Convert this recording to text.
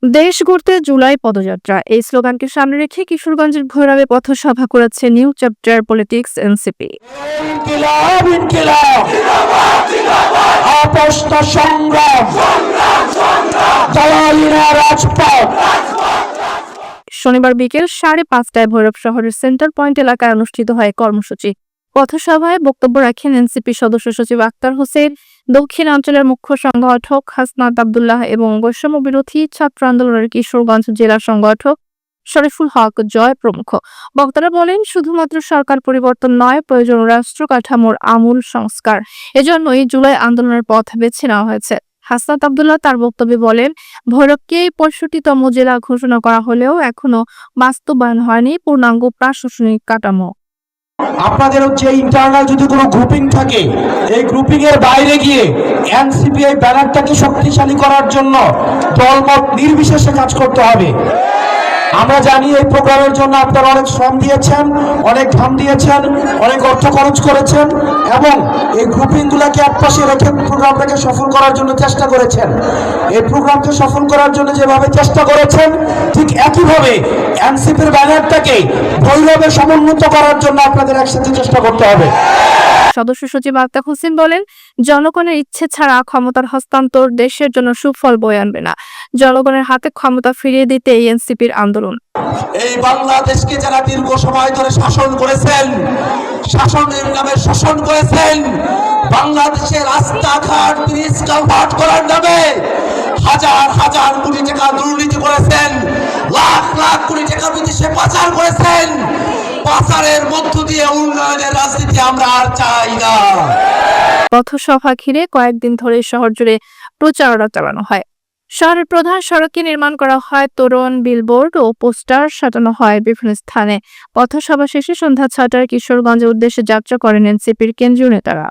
দেশ গড়তে জুলাই পদযাত্রা এই স্লোগানকে সামনে রেখে কিশোরগঞ্জের ভৈরবে পথসভা করেছে নিউ চ্যাপ্টার পলিটিক্স এনসিপি। ইনকিলাব ইনকিলাব আপোষটা সংগ্রাম দালালিরা রাজপথ। শনিবার বিকেল 5:30টায় ভৈরব শহরের সেন্টার পয়েন্ট এলাকায় অনুষ্ঠিত হয় কর্মসূচি। পথসভায় বক্তব্য রাখেন এনসিপি সদস্য সচিব আক্তার হোসেন, দক্ষিণাঞ্চলের মুখ্য সংগঠক হাসনাত আব্দুল্লাহ এবং বৈষম্য বিরোধী ছাত্র আন্দোলনের কিশোরগঞ্জ জেলা সংগঠক শরীফুল হক জয় প্রমুখ। বক্তারা বলেন, শুধুমাত্র সরকার পরিবর্তন নয়, প্রয়োজন রাষ্ট্র কাঠামোর আমূল সংস্কার। এজন্যই জুলাই আন্দোলনের পথ বেছে নেওয়া হয়েছে। হাসনাত আব্দুল্লাহ তার বক্তব্যে বলেন, ভৈরবকে 65তম জেলা ঘোষণা করা হলেও এখনো বাস্তবায়ন হয়নি পূর্ণাঙ্গ প্রশাসনিক কাঠামো। আপনাদের যে ইন্টারনাল যদি কোনো গ্রুপিং থাকে, এই গ্রুপিং এর বাইরে গিয়ে এনসিপি এই ব্যানারটাকে শক্তিশালী করার জন্য দলমত নির্বিশেষে কাজ করতে হবে। আমরা জানি এই প্রোগ্রামের জন্য আপনারা অনেক শ্রম দিয়েছেন, অনেক ঘাম দিয়েছেন, অনেক অর্থ খরচ করেছেন এবং এই গ্রুপিংগুলোকে একপাশে রেখে প্রোগ্রামটাকে সফল করার জন্য চেষ্টা করেছেন। এই প্রোগ্রামকে সফল করার জন্য যেভাবে চেষ্টা করেছেন, ঠিক একইভাবে এনসিপির ব্যানারটাকে ভৈরবে সমুন্নত করার জন্য আপনাদের একসাথে চেষ্টা করতে হবে। সদস্য সচিব আক্তার হোসেন বলেন, জনগণের ইচ্ছে ছাড়া ক্ষমতার হস্তান্তর দেশের জন্য সুফল বয়ে আনবে না। জনগণের হাতে ক্ষমতা ফিরিয়ে দিতে এই এনসিপির আন্দোলন। এই বাংলাদেশকে যারা দীর্ঘ সময় ধরে শাসন করেছেন, শাসনের নামে শোষণ করেছেন, বাংলাদেশের রাস্তাঘাট ব্রিজ কালভার্ট করার নামে হাজার হাজার কোটি টাকা দুর্নীতি করেছেন, লাখ লাখ কোটি টাকা বিদেশে পাচার করেছেন। পাচারের মধ্য দিয়ে উন্নয়নের রাজনীতি আমরা আর চাই না। পথসভা ঘিরে কয়েকদিন ধরে শহর জুড়ে প্রচারণা চালানো হয়। শহরের প্রধান সড়কে নির্মাণ করা হয় তোরণ, বিলবোর্ড ও পোস্টার সাজানো হয় বিভিন্ন স্থানে। পথসভা শেষে সন্ধ্যা 6টায় কিশোরগঞ্জের উদ্দেশ্যে যাত্রা করেন এনসিপির কেন্দ্রীয় নেতারা।